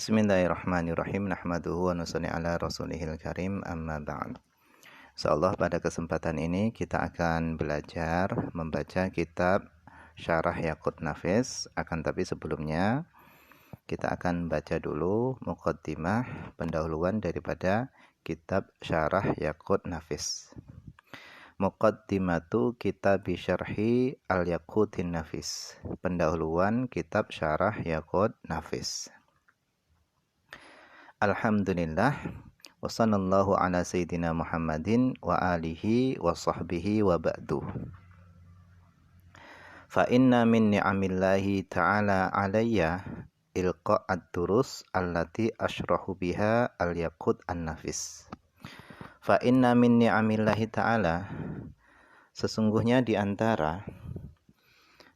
Bismillahirrahmanirrahim. Nahmaduhu wa nusalli ala rasulihil karim, amma ba'd. Insyaallah pada kesempatan ini kita akan belajar membaca kitab Syarah Yaqut Nafis. Akan tapi sebelumnya kita akan baca dulu muqaddimah, pendahuluan daripada kitab Syarah Yaqut Nafis. Muqaddimatu kitab syarhi al-Yaqutin Nafis. Pendahuluan kitab Syarah Yaqut Nafis. Alhamdulillah wa sallallahu ala sayyidina Muhammadin wa alihi wa sahbihi wa ba'du. Fa inna min ni'amillahi ta'ala alayya ilqa'ad durus allati asyrahu biha al-yaqut an-nafis. Fa inna min ni'amillahi ta'ala, sesungguhnya di antara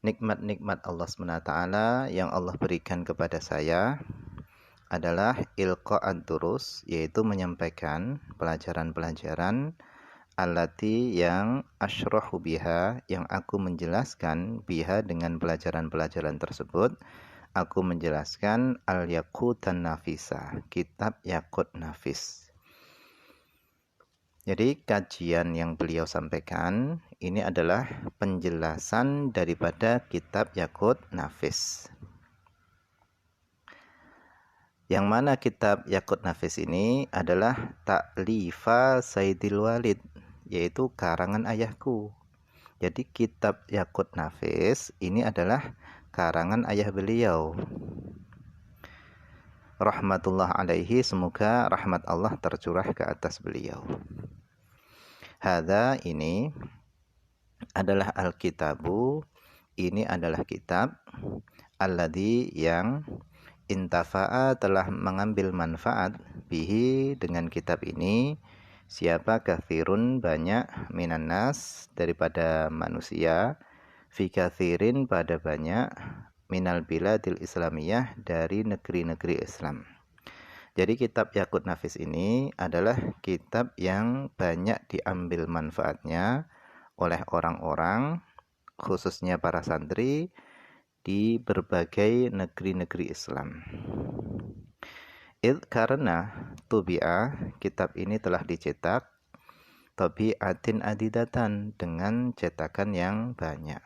nikmat-nikmat Allah SWT yang Allah berikan kepada saya adalah ilqa'ad durus, yaitu menyampaikan pelajaran-pelajaran allati yang asyrahu biha, yang aku menjelaskan biha dengan pelajaran-pelajaran tersebut aku menjelaskan al-yaqutan nafisa, kitab Yaqut Nafis. Jadi kajian yang beliau sampaikan ini adalah penjelasan daripada kitab Yaqut Nafis. Yang mana kitab Yaqut Nafis ini adalah ta'lifa Sayyidil Walid, yaitu karangan ayahku. Jadi kitab Yaqut Nafis ini adalah karangan ayah beliau, rahmatullah alaihi, semoga rahmat Allah tercurah ke atas beliau. Hadza, ini adalah al-kitabu, ini adalah kitab alladzi yang intafa'a, telah mengambil manfaat bihi, dengan kitab ini, siapa? Kathirun, banyak, minan nas, daripada manusia, fi kathirin, pada banyak, minal biladil islamiyah, dari negeri-negeri Islam. Jadi kitab Yaqut Nafis ini adalah kitab yang banyak diambil manfaatnya oleh orang-orang, khususnya para santri di berbagai negeri-negeri Islam. Karena tubi'ah, kitab ini telah dicetak, tabi'atin adidatan, dengan cetakan yang banyak.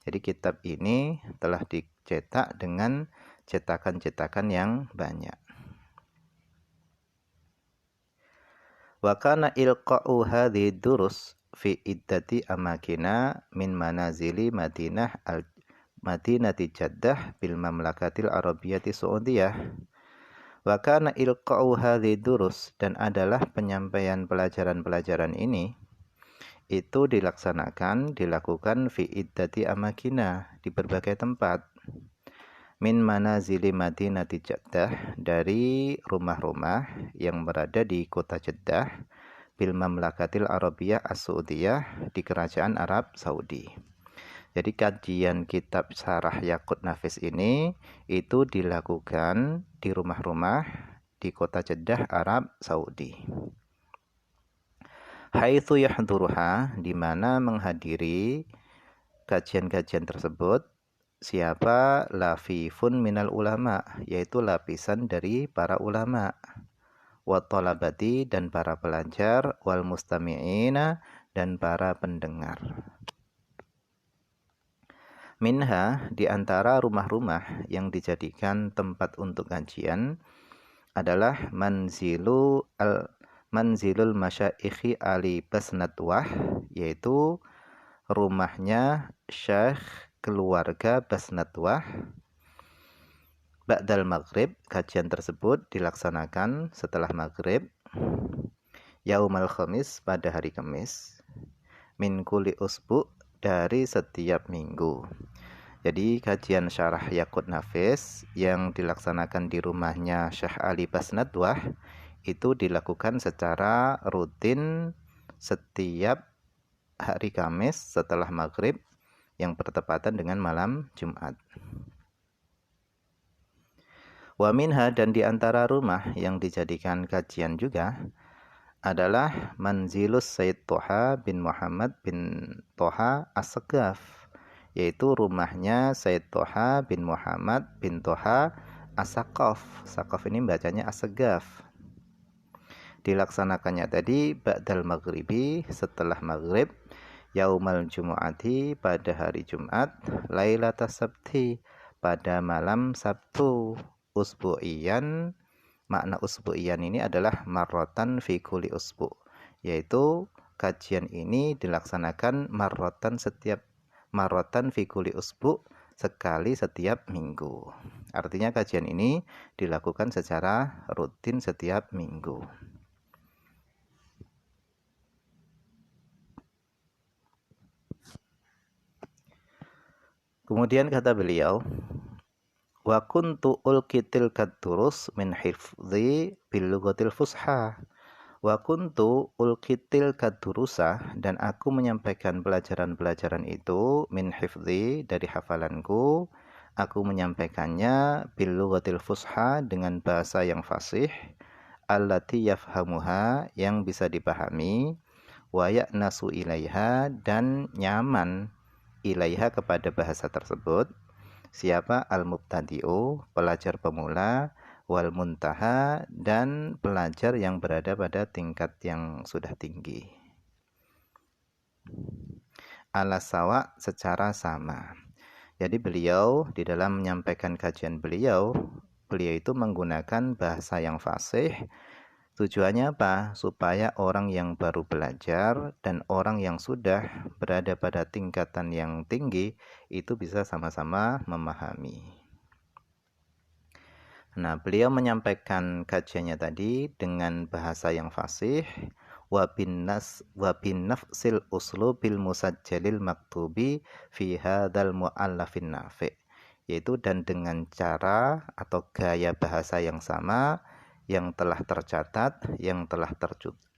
Jadi kitab ini telah dicetak dengan cetakan-cetakan yang banyak. Wa kana ilqa'u hadhi durus fi iddati amakina min manazili Madinati Jaddah bil Mamlakatil Arabiyyati Saudiyah. Wa kana ilqa'u hadhi durus, dan adalah penyampaian pelajaran-pelajaran ini itu dilakukan fi iddati amakina, di berbagai tempat, min manazili Madinati Jaddah, dari rumah-rumah yang berada di kota Jeddah, bil Mamlakatil Arabiyyah As-Saudiyah, di kerajaan Arab Saudi. Jadi kajian kitab Syarah Yaqut Nafis ini itu dilakukan di rumah-rumah di kota Jeddah, Arab Saudi. Haitsu yahduruha, di mana menghadiri kajian-kajian tersebut siapa? Lafifun minal ulama, yaitu lapisan dari para ulama, wa talabati, dan para pelajar, wal mustami'ina, dan para pendengar. Minha, di antara rumah-rumah yang dijadikan tempat untuk kajian adalah manzilul masyaikhi Ali Basnatwah, yaitu rumahnya Syekh keluarga Basnatwah. Ba'dal maghrib, kajian tersebut dilaksanakan setelah maghrib, yaumal khamis, pada hari Kamis, min kulli usbu, dari setiap minggu. Jadi kajian Syarah Yaqut Nafis yang dilaksanakan di rumahnya Syekh Ali Basnatwah itu dilakukan secara rutin setiap hari Kamis setelah maghrib, yang bertepatan dengan malam Jumat. Wa minha, dan di antara rumah yang dijadikan kajian juga adalah manzilus Sayyid Toha bin Muhammad bin Toha As-Sagaf, yaitu rumahnya Sayyid Toha bin Muhammad bin Toha as-saqaf. Saqaf ini bacanya as-segaf. Dilaksanakannya tadi ba'dal maghribi, setelah maghrib, yaumal jumu'ati, pada hari Jumat, lailatas sabti, pada malam Sabtu, usbu'iyan. Makna usbu'iyan ini adalah marrotan fi kulli usbu', yaitu kajian ini dilaksanakan marrotan fi kulli usbu', sekali setiap minggu. Artinya kajian ini dilakukan secara rutin setiap minggu. Kemudian kata beliau, wa kuntu ulqitil kadurus min hifdzi bil lughatil fusha. Wa kuntu ulqitil kadurusa, dan aku menyampaikan pelajaran-pelajaran itu min hifdzi, dari hafalanku. Aku menyampaikannya bil lughatil fusha, dengan bahasa yang fasih, allati yafhamuha, yang bisa dipahami, wa ya'nasu ilaiha, dan nyaman ilaiha, kepada bahasa tersebut. Siapa? Al-mubtadi'u, pelajar pemula, wal muntaha, dan pelajar yang berada pada tingkat yang sudah tinggi. Ala sawa, secara sama. Jadi beliau di dalam menyampaikan kajian beliau itu menggunakan bahasa yang fasih. Tujuannya apa? Supaya orang yang baru belajar dan orang yang sudah berada pada tingkatan yang tinggi itu bisa sama-sama memahami. Nah, beliau menyampaikan kajiannya tadi dengan bahasa yang fasih, wa bin nafsil uslubil musajjalil maktubi fi hadzal muallafin nafi', yaitu dan dengan cara atau gaya bahasa yang sama yang telah tercatat, yang telah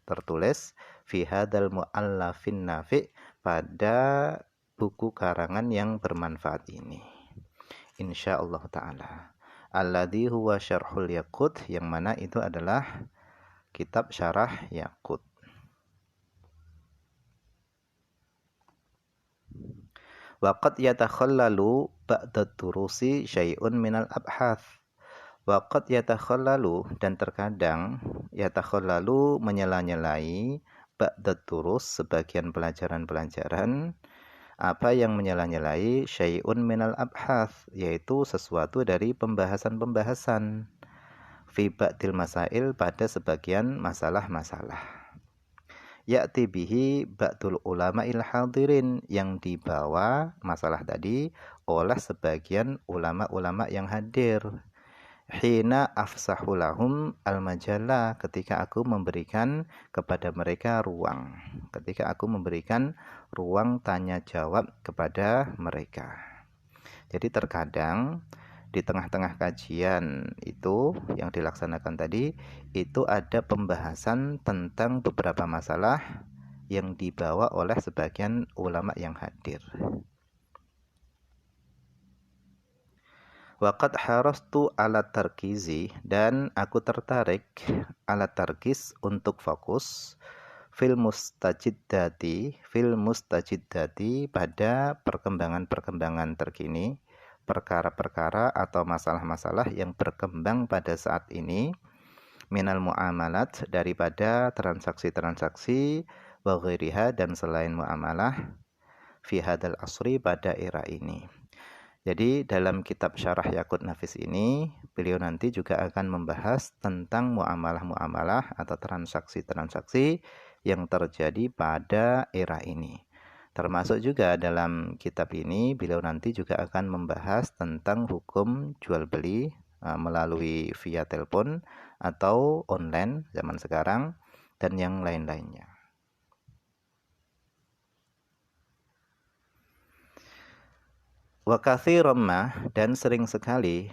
tertulis fi hadzal muallafin nafi', pada buku karangan yang bermanfaat ini, insyaallah taala. Alladzi huwa syarhul yaqut, yang mana itu adalah kitab syarah Yaqut. Waqad yatakhallalu ba'da durusi syai'un minal abhath. Waqad yatakhallalu, dan terkadang yatakhallalu, menyela-nyelai, ba'da durus, sebagian pelajaran-pelajaran. Apa yang menyela-nyelai? Syai'un minal abhath, yaitu sesuatu dari pembahasan-pembahasan. Fi ba'dil masail, pada sebagian masalah-masalah. Ya'ti bihi ba'dul ulama'il hadirin, yang dibawa masalah tadi oleh sebagian ulama-ulama yang hadir. Hina afsahu lahum al-majalla, ketika aku memberikan kepada mereka ruang, ketika aku memberikan ruang tanya jawab kepada mereka. Jadi terkadang di tengah-tengah kajian itu yang dilaksanakan tadi, itu ada pembahasan tentang beberapa masalah yang dibawa oleh sebagian ulama yang hadir. Waqad harastu ala tarkizi, dan aku tertarik ala tarkis, untuk fokus, fil mustajiddati, pada perkembangan-perkembangan terkini, perkara-perkara atau masalah-masalah yang berkembang pada saat ini, minal muamalat, daripada transaksi-transaksi, wa ghairiha, dan selain muamalah, fi hadal asri, pada era ini. Jadi dalam kitab Syarah Yaqut Nafis ini, beliau nanti juga akan membahas tentang muamalah-muamalah atau transaksi-transaksi yang terjadi pada era ini. Termasuk juga dalam kitab ini, beliau nanti juga akan membahas tentang hukum jual beli melalui via telepon atau online zaman sekarang, dan yang lain-lainnya. Wa katsiran ma, dan sering sekali,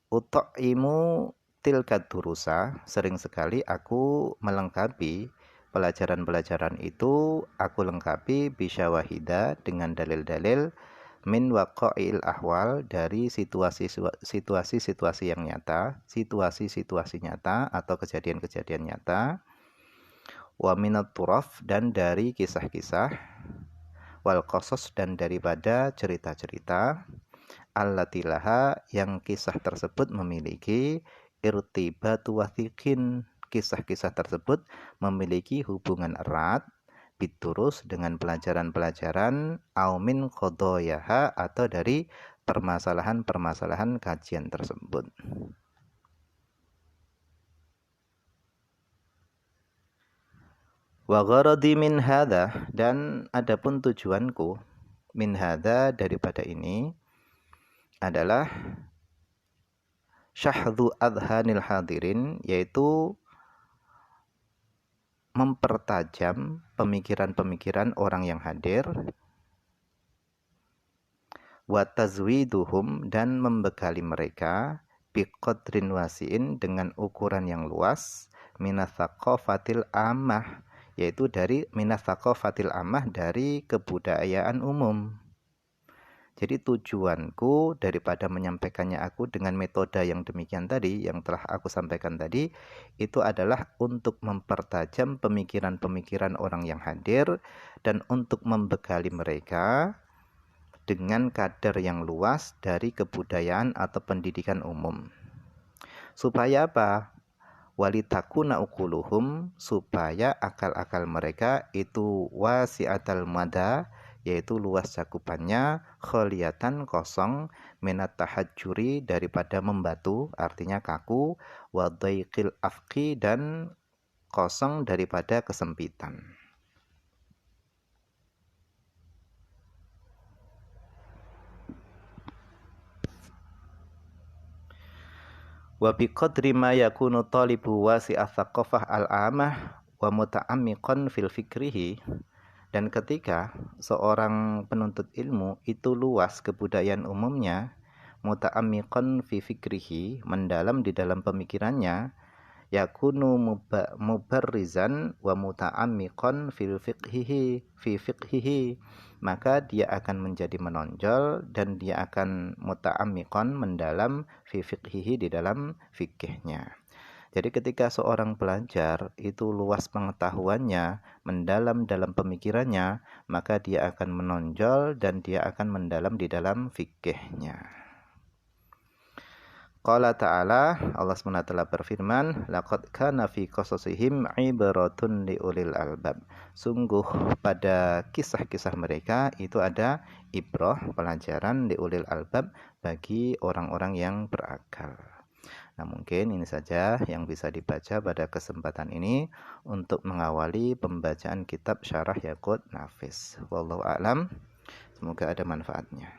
ut'imu tilka durusa, sering sekali aku melengkapi pelajaran-pelajaran itu, aku lengkapi bisyawahida, dengan dalil-dalil, min waqa'il ahwal, dari situasi-situasi yang nyata, situasi-situasi nyata atau kejadian-kejadian nyata, wa minat turaf, dan dari kisah-kisah, wal qasas, dan daripada cerita-cerita, allati laha yang kisah tersebut memiliki irtibatu wathiqin, kisah-kisah tersebut memiliki hubungan erat biturus dengan pelajaran-pelajaran aumin qodoyaha atau dari permasalahan-permasalahan kajian tersebut. Wa gharadi min hadha, dan adapun tujuanku min hadha, daripada ini adalah syahdhu adhanil hadirin, yaitu mempertajam pemikiran-pemikiran orang yang hadir, wa tazwiduhum, dan membekali mereka, biqadrin wasi'in, dengan ukuran yang luas, minas tsaqafatil ammah, yaitu dari minas tsaqafatil ammah, dari kebudayaan umum. Jadi tujuanku daripada menyampaikannya aku dengan metode yang demikian tadi, yang telah aku sampaikan tadi, itu adalah untuk mempertajam pemikiran-pemikiran orang yang hadir dan untuk membekali mereka dengan kadar yang luas dari kebudayaan atau pendidikan umum. Supaya apa? Walitakuna ukuluhum, supaya akal-akal mereka itu wasi'atal mada, yaitu luas cakupannya, kholiyatan, kosong, minat tahajjuri, daripada membatu, artinya kaku, wadaiqil afqi, dan kosong daripada kesempitan. Wa biqadri ma yakunu talibu wasi'ath thaqafah al-amah wa muta'ammiqan fil fikrihi, dan ketika seorang penuntut ilmu itu luas kebudayaan umumnya, muta'ammiqan fi fikrihi, mendalam di dalam pemikirannya, yakunu mubarrizan wa muta'ammiqan fi fiqhihi, maka dia akan menjadi menonjol dan dia akan muta'ammiqan, mendalam, fi fiqhihi, di dalam fikihnya. Jadi ketika seorang pelajar itu luas pengetahuannya, mendalam dalam pemikirannya, maka dia akan menonjol dan dia akan mendalam di dalam fikihnya. Qala ta'ala, Allah SWT berfirman, laqad kana fi qasasihim ibratun liulil albab. Sungguh pada kisah-kisah mereka itu ada ibrah, pelajaran, liulil albab, bagi orang-orang yang berakal. Nah, mungkin ini saja yang bisa dibaca pada kesempatan ini untuk mengawali pembacaan kitab Syarah Yaqut Nafis. Wallahu a'lam. Semoga ada manfaatnya.